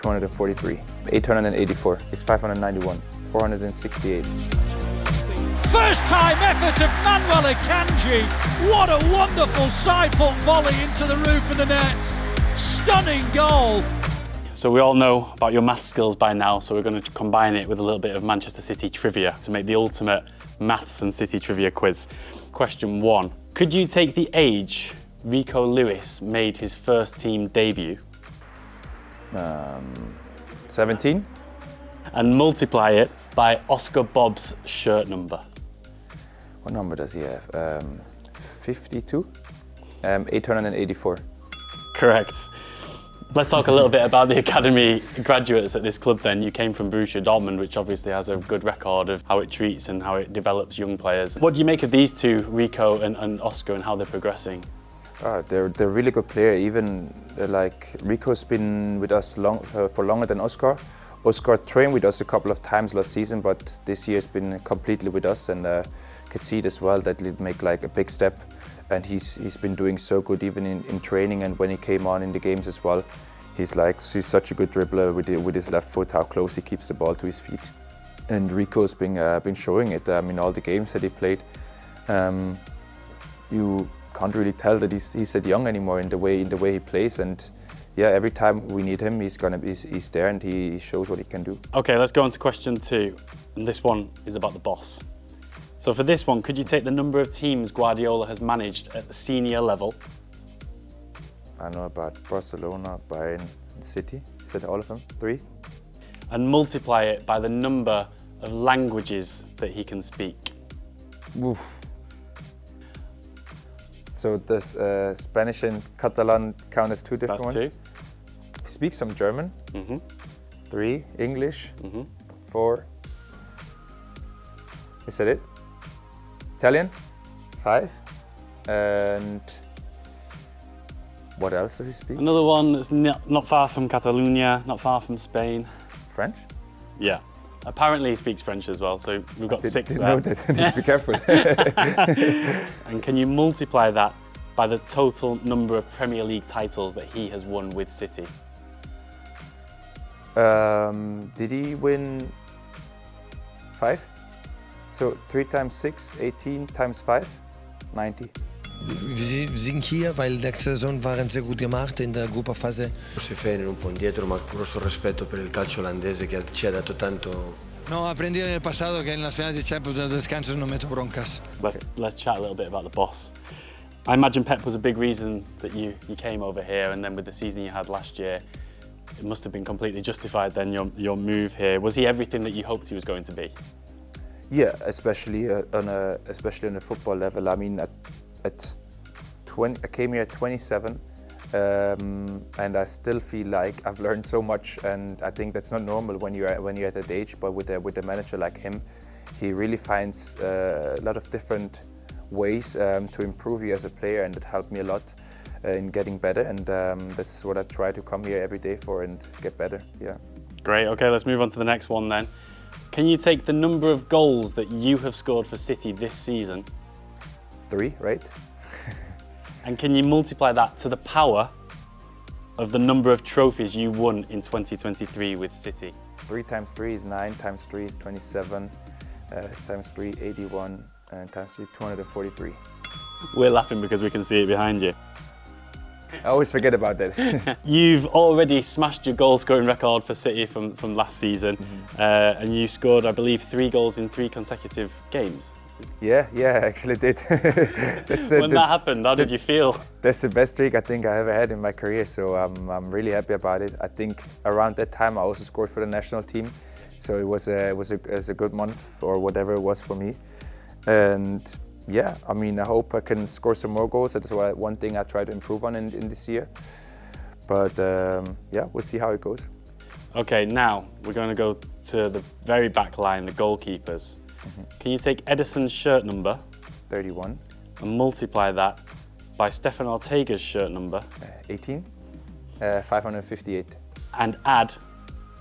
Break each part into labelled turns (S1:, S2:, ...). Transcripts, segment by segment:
S1: 243. 884. It's 591. 468.
S2: First time effort of Manuel Akanji. What a wonderful side-foot volley into the roof of the net. Stunning goal.
S3: So we all know about your math skills by now, so we're going to combine it with a little bit of Manchester City trivia to make the ultimate maths and City trivia quiz. Question 1. Could you take the age Rico Lewis made his first team debut?
S1: 17.
S3: And multiply it by Oscar Bob's shirt number.
S1: What number does he have? 52? 884.
S3: Correct. Let's talk a little bit about the academy graduates at this club then. You came from Borussia Dortmund, which obviously has a good record of how it treats and how it develops young players. What do you make of these two, Rico and Oscar, and how they're progressing?
S1: They're really good player. Even like Rico's been with us for longer than Oscar. Oscar trained with us a couple of times last season, but this year has been completely with us, and could see it as well that he'll make like a big step. And he's been doing so good even in training, and when he came on in the games as well. He's such a good dribbler with his left foot, how close he keeps the ball to his feet. And Rico's been showing it in all the games that he played. You can't really tell that he's that young anymore in the way he plays, and yeah, every time we need him, he's there and he shows what he can do.
S3: Okay, let's go on to question 2, and this one is about the boss. So for this one, could you take the number of teams Guardiola has managed at the senior level?
S1: I know about Barcelona, Bayern, and City. Is that all of them? 3?
S3: And multiply it by the number of languages that he can speak.
S1: Oof. So does Spanish and Catalan count as 2 different
S3: That's
S1: ones?
S3: 2.
S1: He speaks some German. 3 English. 4. Is that it? Italian. 5. And what else does he speak?
S3: Another one that's not far from Catalonia, not far from Spain.
S1: French?
S3: Yeah. Apparently he speaks French as well, so we've got 6 there.
S1: Know that. Be careful.
S3: And can you multiply that by the total number of Premier League titles that he has won with City?
S1: Did he win 5? So 3 times 6, 18 times 5, 90.
S4: Wir sind hier, weil letzte Saison waren sehr gut gemacht in der Gruppenphase.
S5: Forse Fener un po' indietro, ma grosso rispetto per il calcio olandese che ci ha dato tanto.
S4: No, aprendí en el pasado que en las finales de Champions los descansos no meto broncas.
S3: Let's chat a little bit about the boss. I imagine Pep was a big reason that you came over here, and then with the season you had last year, it must have been completely justified then your move here. Was he everything that you hoped he was going to be?
S1: Yeah, especially on a football level. I mean, at 20, I came here at 27, and I still feel like I've learned so much, and I think that's not normal when you're at that age. But with a manager like him, he really finds a lot of different ways to improve you as a player, and it helped me a lot in getting better. And that's what I try to come here every day for and get better. Yeah.
S3: Great. Okay, let's move on to the next one then. Can you take the number of goals that you have scored for City this season?
S1: 3, right?
S3: And can you multiply that to the power of the number of trophies you won in 2023 with City?
S1: 3 times 3 is 9, times 3 is 27, times 3, 81, and times 3, 243.
S3: We're laughing because we can see it behind you.
S1: I always forget about that.
S3: You've already smashed your goal scoring record for City from last season, and you scored, I believe, 3 goals in 3 consecutive games.
S1: Yeah, I actually did.
S3: When that happened, how did you feel?
S1: That's the best streak I think I ever had in my career, so I'm really happy about it. I think around that time I also scored for the national team, so it was a good month or whatever it was for me. And yeah, I mean, I hope I can score some more goals. That's one thing I try to improve on in this year. But yeah, we'll see how it goes.
S3: Okay, now we're going to go to the very back line, the goalkeepers. Can you take Edison's shirt number
S1: 31
S3: and multiply that by Stefan Ortega's shirt number
S1: 18 558
S3: and add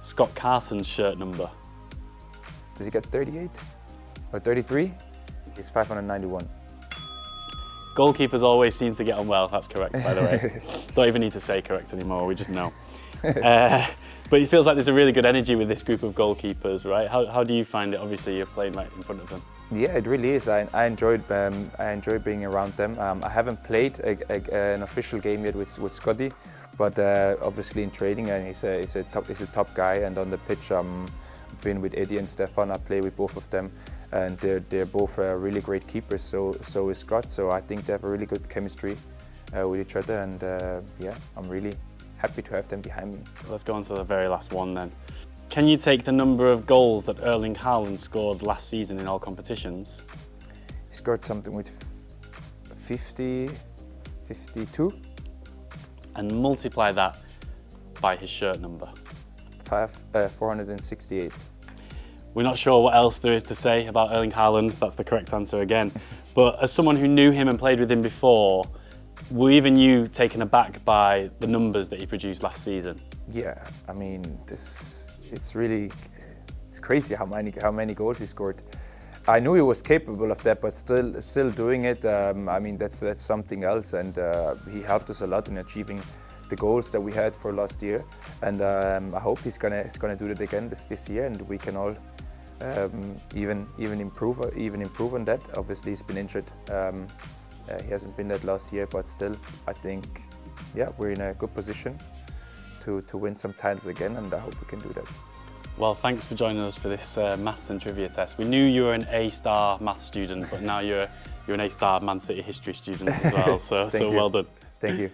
S3: Scott Carson's shirt number?
S1: Does he get 38 or 33? It's 591.
S3: Goalkeepers always seem to get on well. That's correct, by the way. Don't even need to say correct anymore, we just know. But it feels like there's a really good energy with this group of goalkeepers, right? How do you find it? Obviously, you're playing right in front of them.
S1: Yeah, it really is. I enjoy being around them. I haven't played an official game yet with Scotty, but obviously in training, and he's a top guy. And on the pitch, I've been with Eddie and Stefan. I play with both of them, and they're both really great keepers. So is Scott. So I think they have a really good chemistry with each other, and yeah, I'm really happy to have them behind me.
S3: Let's go on to the very last one then. Can you take the number of goals that Erling Haaland scored last season in all competitions?
S1: He scored something with 50, 52?
S3: And multiply that by his shirt number.
S1: 468.
S3: We're not sure what else there is to say about Erling Haaland, that's the correct answer again. But as someone who knew him and played with him before, were even you taken aback by the numbers that he produced last season?
S1: Yeah, I mean, it's crazy how many goals he scored. I knew he was capable of that, but still doing it. I mean, that's something else, and he helped us a lot in achieving the goals that we had for last year. And I hope he's gonna do that again this year, and we can all even improve on that. Obviously, he's been injured. He hasn't been that last year, but still, I think, yeah, we're in a good position to win some titles again, and I hope we can do that.
S3: Well, thanks for joining us for this maths and trivia test. We knew you were an A-star maths student, but now you're an A-star Man City history student as well. So well done.
S1: Thank you.